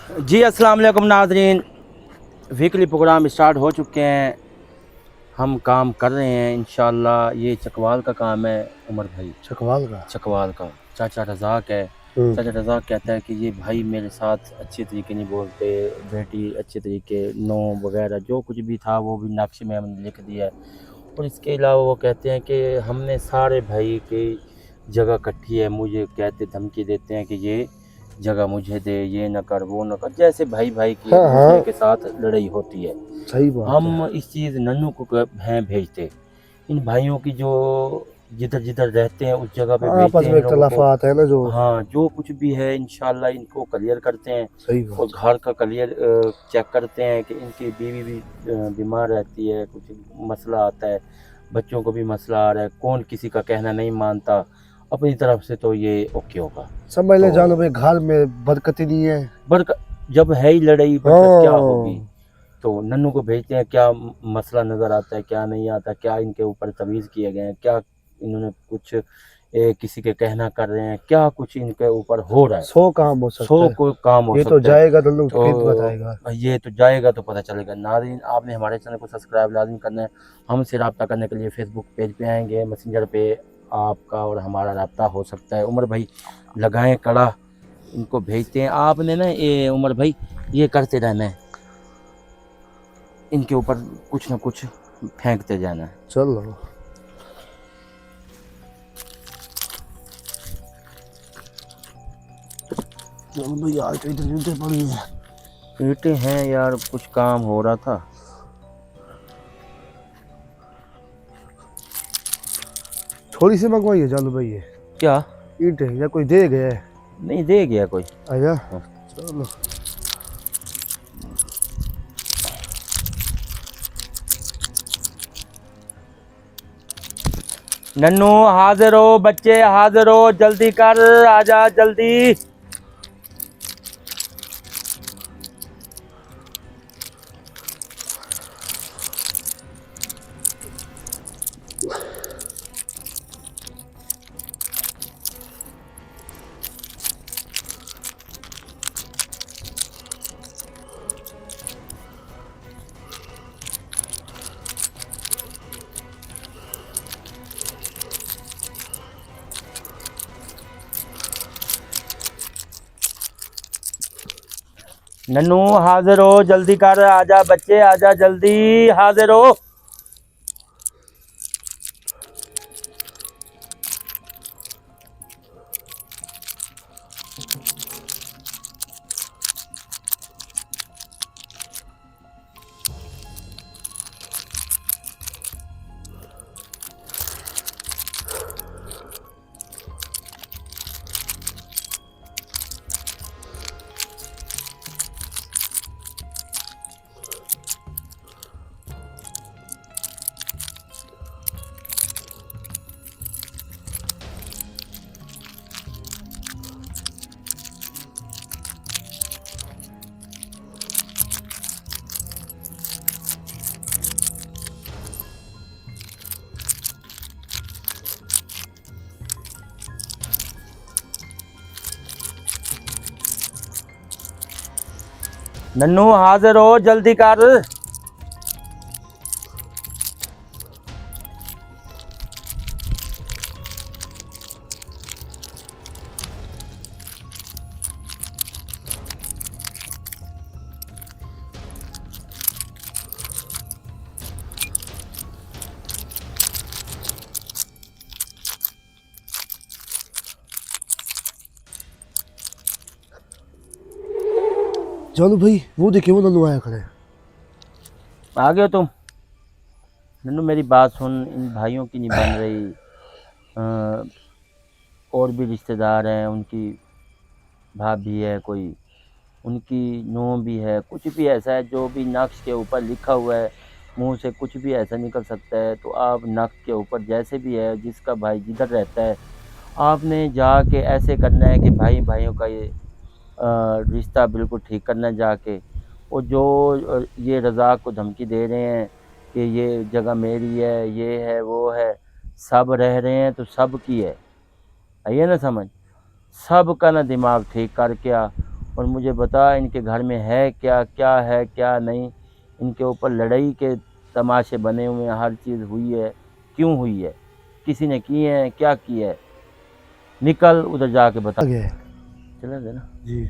जी अस्सलाम वालेकुम नाज़रीन, वीकली प्रोग्राम स्टार्ट हो चुके हैं। हम काम कर रहे हैं इंशाल्लाह। ये चकवाल का काम है उमर भाई, चकवाल का। चाचा रज़ाक है। चाचा रज़ाक कहता है कि ये भाई मेरे साथ अच्छे तरीके नहीं बोलते, बेटी अच्छे तरीके नो वगैरह जो कुछ भी था वो भी नक्शे में हमने लिख दिया है। और इसके अलावा वो कहते हैं कि हमने सारे भाई की जगह इकट्ठी है, मुझे कहते धमकी देते हैं कि ये जगह मुझे दे, ये न कर वो न कर, जैसे भाई भाई की एक दूसरे के साथ लड़ाई होती है। सही बात है। हम इस चीज़ नन्नू को हैं भेजते, इन भाइयों की जो जिधर जिधर रहते हैं उस जगह पे आपस भेजते हैं में इन लोगों को। इख्तलाफात है ना जो। हाँ, जो कुछ भी है इंशाल्लाह इनको क्लियर करते हैं। सही और बात घर का क्लियर चेक करते हैं कि इनकी बीवी भी बीमार रहती है, कुछ मसला आता है, बच्चों को भी मसला आ रहा है, कौन किसी का कहना नहीं मानता। अपनी तरफ से तो ये ओके होगा। समझ ले तो जानो भाई, घर में बरकत ही नहीं है। बरकत जब है ही लड़ाई, बरकत क्या होगी। हाँ, तो नन्नू को भेजते हैं, क्या मसला नज़र आता है, क्या नहीं आता, क्या इनके ऊपर तवीज़ किए गए हैं, क्या इन्होंने कुछ किसी के कहना कर रहे हैं, क्या कुछ इनके ऊपर हो रहा है। 100 काम हो सकता 100 है। को काम हो ये तो सकता है। जाएगा तो लोग फिर तो बताएगा। ये तो जाएगा तो पता चलेगा। नाज़रीन, आपने हमारे चैनल को सब्सक्राइब लाज़मी करना है। हमसे रब्ता करने के लिए फ़ेसबुक पेज पे आएंगे, मैसेंजर पे आपका और हमारा रब्ता हो सकता है। उमर भाई लगाएं कड़ा, इनको भेजते हैं। आपने ना ये उमर भाई ये करते रहना है, इनके ऊपर कुछ ना कुछ फेंकते जाना है। चलो चलो भाई, आज तो इधर उधर पड़ी है। ईंटें हैं यार, कुछ काम हो रहा था। थोड़ी सी मंगवाइए जानो भाई, ये क्या? ईंट है या कोई दे गया है? नहीं दे गया कोई। आया। हाँ। चलो नन्नू हाजिर हो, बच्चे हाजिर हो, जल्दी कर, आजा जल्दी। नन्नू हाजिर हो, जल्दी कर, आजा बच्चे आजा जल्दी, हाजिर हो। नन्नू हाजिर हो, जल्दी कर। जानो भाई, वो देखिए वो नन्नू आया खड़े। आ गए हो तुम? नन्नू मेरी बात सुन, इन भाइयों की नहीं बन रही। और भी रिश्तेदार हैं, उनकी भाभी है कोई, उनकी नूंह भी है, कुछ भी ऐसा है जो भी नक्श के ऊपर लिखा हुआ है, मुंह से कुछ भी ऐसा निकल सकता है। तो आप नक्श के ऊपर जैसे भी है, जिसका भाई जिधर रहता है, आपने जाके ऐसे करना है कि भाई भाइयों का ये रिश्ता बिल्कुल ठीक करना है जाके। और जो ये रज़ाक को धमकी दे रहे हैं कि ये जगह मेरी है, ये है वो है, सब रह रहे हैं तो सब की है। आइए ना समझ, सब का ना दिमाग ठीक करके आ। और मुझे बता इनके घर में है क्या, क्या है क्या नहीं। इनके ऊपर लड़ाई के तमाशे बने हुए हैं, हर चीज़ हुई है, क्यों हुई है, किसी ने की है, क्या की है। निकल उधर जाके बता। आ गया है चला गया ना जी।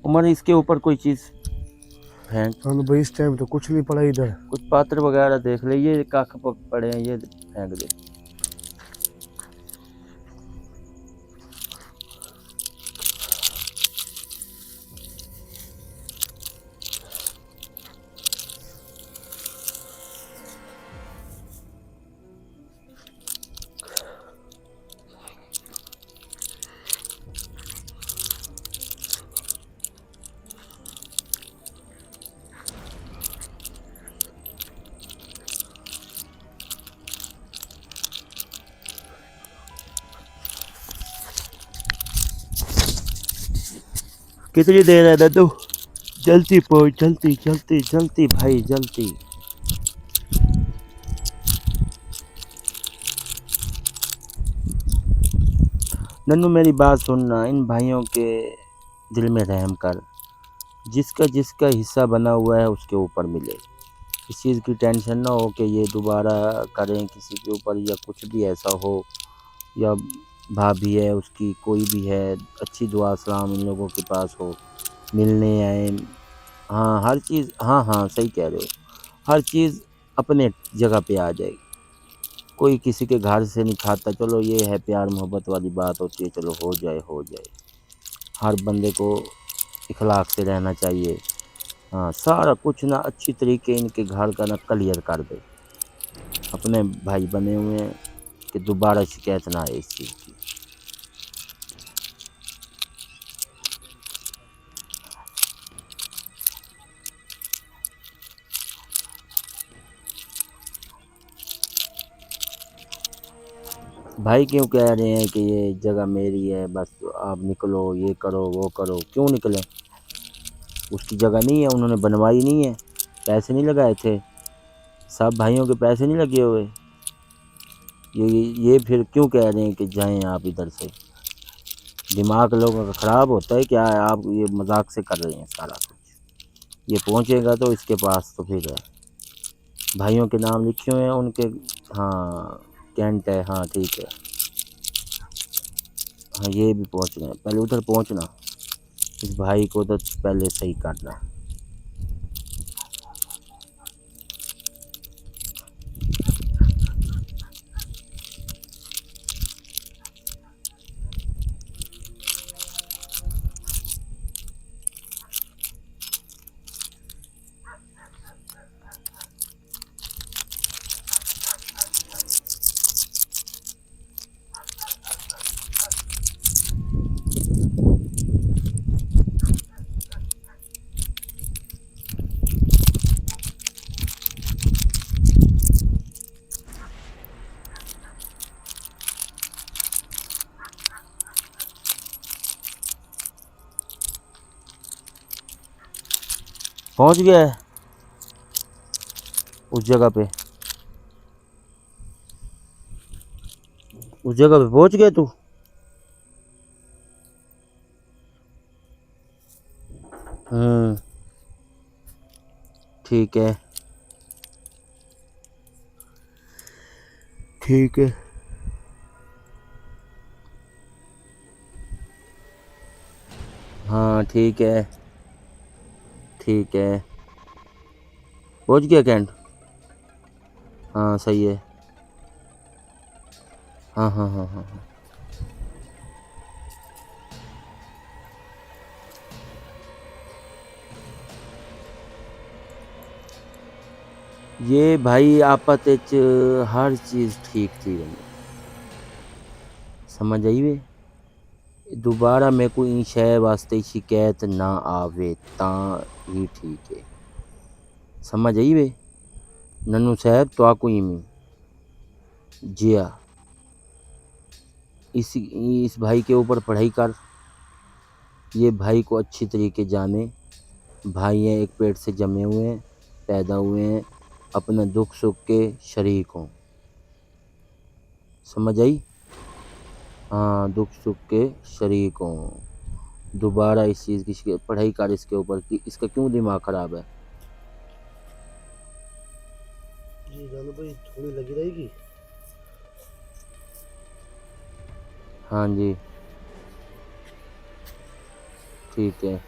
उमर, इसके ऊपर कोई चीज़ फेंक, हाँ तो भाई इस टाइम तो कुछ नहीं पड़ा इधर। कुछ पात्र वगैरह देख ले, ये काख पड़े हैं, ये फेंक दे। कितनी देर है दद्दू? जल्दी पहुंच, जल्दी जल्दी जल्दी भाई जल्दी। नन्नू मेरी बात सुनना, इन भाइयों के दिल में रहम कर। जिसका जिसका हिस्सा बना हुआ है उसके ऊपर मिले। इस चीज़ की टेंशन ना हो कि ये दोबारा करें किसी के ऊपर या कुछ भी ऐसा हो, या भाभी है उसकी, कोई भी है, अच्छी दुआ सलाम इन लोगों के पास हो, मिलने आए। हाँ हर चीज़, हाँ हाँ सही कह रहे हो, हर चीज़ अपने जगह पे आ जाएगी। कोई किसी के घर से नहीं खाता, चलो ये है प्यार मोहब्बत वाली बात होती है, चलो हो जाए हो जाए। हर बंदे को इखलाक से रहना चाहिए। हाँ सारा कुछ ना अच्छी तरीके इनके घर का ना क्लियर कर दे। अपने भाई बने हुए हैं कि दोबारा शिकायत ना आए इस चीज़ की। भाई क्यों कह रहे हैं कि ये जगह मेरी है, बस आप निकलो, ये करो वो करो, क्यों निकलें? उसकी जगह नहीं है, उन्होंने बनवाई नहीं है, पैसे नहीं लगाए थे, सब भाइयों के पैसे नहीं लगे हुए। ये फिर क्यों कह रहे हैं कि जाएं आप इधर से? दिमाग लोगों का ख़राब होता है क्या? है आप ये मजाक से कर रहे हैं सारा कुछ। ये पहुंचेगा तो इसके पास तो फिर है, भाइयों के नाम लिखे हुए हैं उनके। हाँ कैंट है, हाँ ठीक है। हाँ ये भी पहुंचना है, पहले उधर पहुंचना, इस भाई को तो पहले सही करना। पहुंच गया है उस जगह पे, उस जगह पे पहुंच गया तू? ठीक है ठीक है। हाँ ठीक है ठीक है। पहुंच गया कैंट? हाँ सही है। हाँ हाँ हाँ हाँ हाँ। ये भाई आपत हर चीज़ ठीक थी, समझ आई वे। दोबारा मेरे को इन शय वास्ते शिकायत ना आवे ता ही ठीक है, समझ आई वे। नन्नू साहब तो आको में जिया इस भाई के ऊपर पढ़ाई कर, ये भाई को अच्छी तरीके जाने। भाई हैं, एक पेट से जमे हुए हैं, पैदा हुए हैं, अपना दुख सुख के शरीक हों, समझ आई। हाँ दुख सुख के शरीक हों। दोबारा इस चीज़ की पढ़ाई कर इसके ऊपर कि इसका क्यों दिमाग ख़राब है। जी जानू भाई थोड़ी लगी रहेगी। हाँ जी ठीक है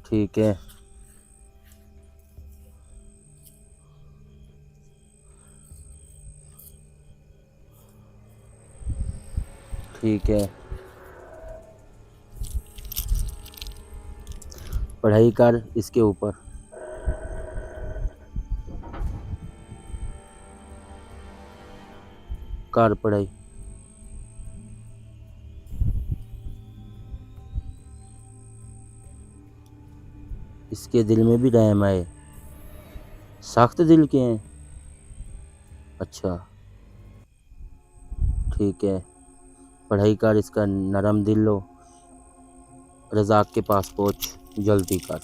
ठीक है ठीक है। पढ़ाई कर इसके ऊपर। कर पढ़ाई। इसके दिल में भी रहम आए। सख्त दिल के हैं। अच्छा ठीक है। पढ़ाई कर इसका नरम दिल लो। रज़ाक के पास पहुँच जल्दी कर।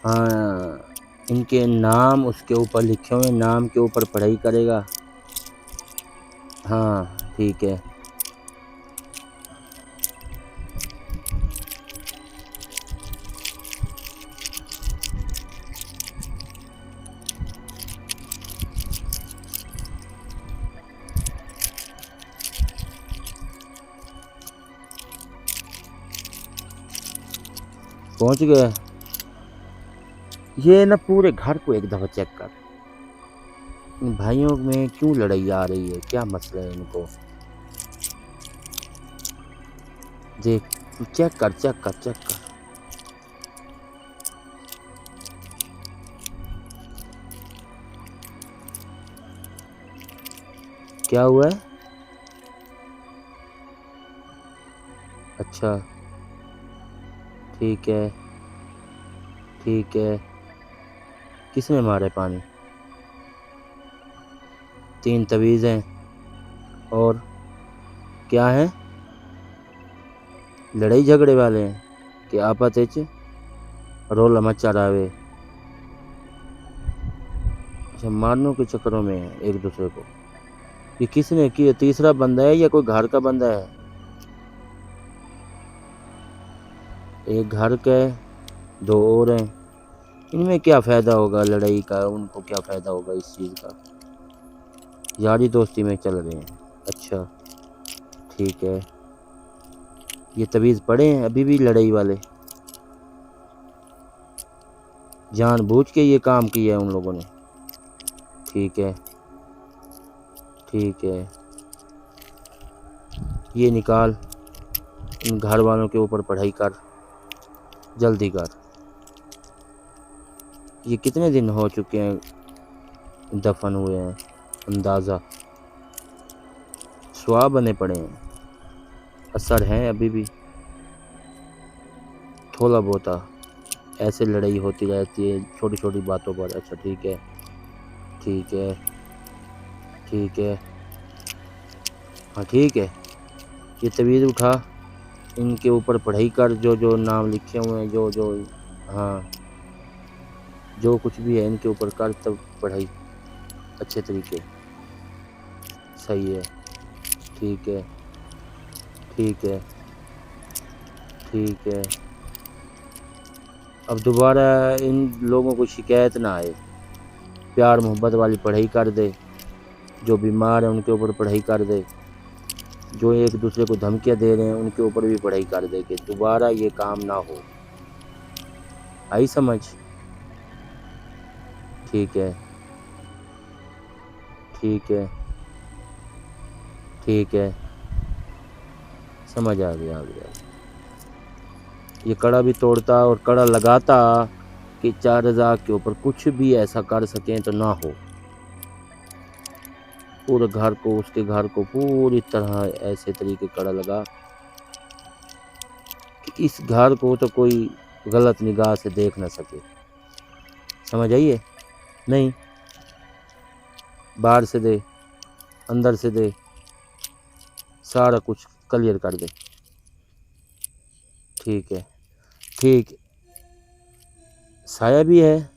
हाँ इनके नाम उसके ऊपर लिखे हुए, नाम के ऊपर पढ़ाई करेगा। हाँ ठीक है। पहुंच गए। ये ना पूरे घर को एक दफ़ा चेक कर। इन भाइयों में क्यों लड़ाई आ रही है, क्या मसला है इनको। देख तू चेक कर चेक कर चेक कर। क्या हुआ है। अच्छा ठीक है ठीक है। किसने मारे पानी। 3 तवीज़ हैं और क्या है। लड़ाई झगड़े वाले हैं कि आपस में रोला मचा रहे। अच्छा मारने के चक्करों में है एक दूसरे को। ये किसने किया, तीसरा बंदा है या कोई घर का बंदा है। एक घर का है, 2 और हैं। इनमें क्या फ़ायदा होगा लड़ाई का, उनको क्या फ़ायदा होगा इस चीज़ का। यारी दोस्ती में चल रहे हैं। अच्छा ठीक है। ये तवीज़ पड़े हैं अभी भी लड़ाई वाले। जानबूझ के ये काम किया है उन लोगों ने। ठीक है ठीक है। ये निकाल। इन घर वालों के ऊपर पढ़ाई कर जल्दी कर। ये कितने दिन हो चुके हैं दफन हुए हैं अंदाज़ा। स्वाब बने पड़े हैं। असर है अभी भी थोड़ा बहुत। ऐसे लड़ाई होती रहती है छोटी छोटी बातों पर। अच्छा ठीक है ठीक है ठीक है। हाँ ठीक है। ये तवीज़ उठा, इनके ऊपर पढ़ाई कर, जो जो नाम लिखे हुए हैं, जो जो हाँ जो कुछ भी है इनके ऊपर कर तब पढ़ाई अच्छे तरीके। सही है ठीक है ठीक है ठीक है। अब दोबारा इन लोगों को शिकायत ना आए। प्यार मोहब्बत वाली पढ़ाई कर दे। जो बीमार है उनके ऊपर पढ़ाई कर दे। जो एक दूसरे को धमकियां दे रहे हैं उनके ऊपर भी पढ़ाई कर दे कि दोबारा ये काम ना हो। आई समझ। ठीक है ठीक है ठीक है। समझ आ गया आ गया। ये कड़ा भी तोड़ता और कड़ा लगाता कि 4 के ऊपर कुछ भी ऐसा कर सकें तो ना हो। पूरे घर को, उसके घर को पूरी तरह ऐसे तरीके कड़ा लगा कि इस घर को तो कोई गलत निगाह से देख ना सके। समझ आइए नहीं। बाहर से दे। अंदर से दे, सारा कुछ क्लियर कर दे। ठीक है, ठीक। साया भी है,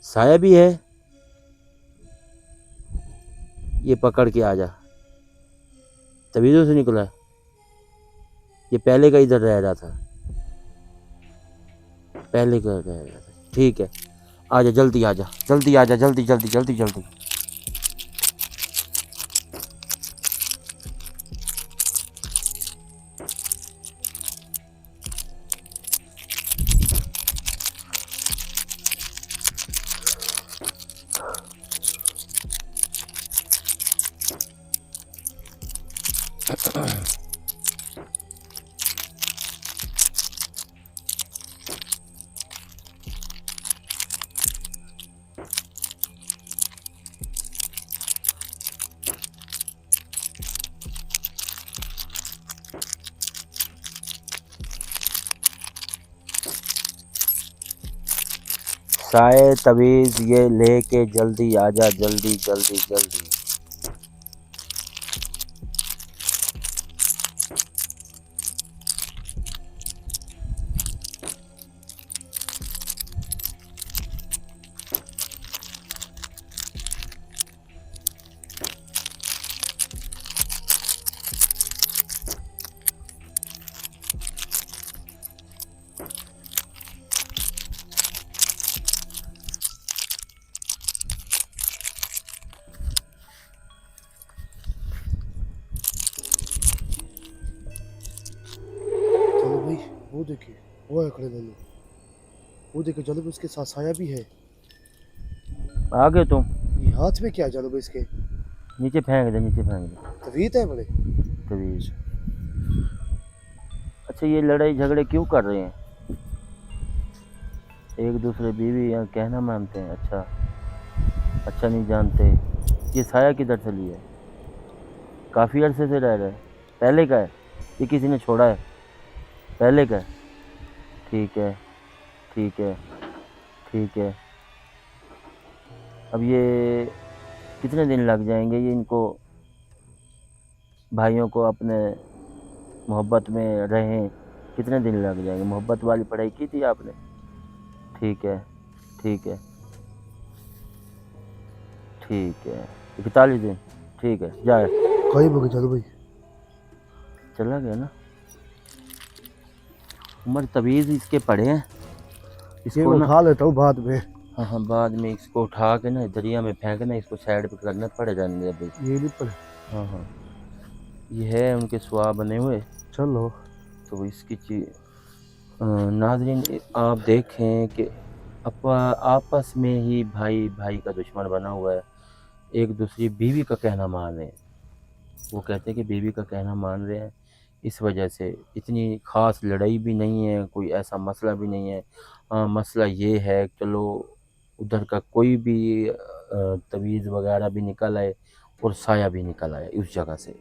साया भी है। ये पकड़ के आ जा, तवीज़ों से निकला। ये पहले का इधर रह रहा था, पहले का रह रहा था। ठीक है, आजा जल्दी, आजा जल्दी, आजा जल्दी जल्दी जल्दी जल्दी। साए तवीज़ ये लेके जल्दी आजा, जल्दी जल्दी जल्दी। चलो भाई, वो देखिए, वो है खड़े दोनों। वो देखिए जानो भाई, उसके साथ साया भी है। आगे तुम ये हाथ में क्या है जानो भाई इसके? नीचे फेंक दे, नीचे फेंक दे तवीत है बड़े। तवीज़। अच्छा, ये लड़ाई झगड़े क्यों कर रहे हैं? एक दूसरे बीवी या कहना मानते हैं। अच्छा, अच्छा नहीं जानते। ये साया किधर से लिया है? काफ़ी अरसे से रह रहा है। पहले का है, ये किसी ने छोड़ा है? पहले का है। ठीक है, ठीक है, ठीक है। अब ये कितने दिन लग जाएंगे ये इनको, भाइयों को अपने मोहब्बत में रहें? कितने दिन लग जाएंगे? मोहब्बत वाली पढ़ाई की थी आपने? ठीक है, ठीक है, ठीक है। 41 दिन, ठीक है, जाए। कहीं बोगे जानो भाई। चला गया ना। उमर तवीज़ इसके पड़े हैं, ये इसको ना। उठा लेता हूँ बाद में। हाँ हाँ, बाद में इसको उठा के ना दरिया में फेंकना, इसको साइड पे करना पड़ेगा अभी। ये नहीं पड़े। हाँ हाँ, ये है उनके सुआ बने हुए। चलो तो इसकी चीज नाज़रीन, आप देखें कि आपस में ही भाई भाई का दुश्मन बना हुआ है। एक दूसरी बीवी का कहना मान रहे हैं। वो कहते हैं कि बीवी का कहना मान रहे हैं। इस वजह से इतनी ख़ास लड़ाई भी नहीं है, कोई ऐसा मसला भी नहीं है। मसला ये है, चलो उधर का कोई भी तवीज़ वगैरह भी निकल आए और साया भी निकल आए उस जगह से।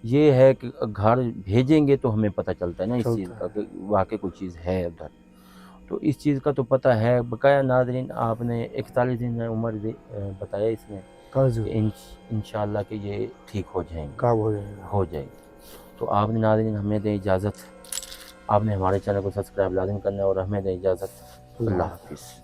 ये है कि घर भेजेंगे तो हमें पता चलता है ना इस चीज़ का कि वाकई कोई चीज़ है उधर। तो इस चीज़ का तो पता है। बकाया नाज़रीन, आपने 41 दिन उम्र बताया इसने, इंशाअल्लाह कि ये ठीक हो जाएंगे, काम हो जाएगा। हो जाएगी। तो आपने नाज़रीन हमें दें इजाज़त। आपने हमारे चैनल को सब्सक्राइब लाज़िम करना है और हमें दें इजाज़त। अल्लाह हाफ़िज़।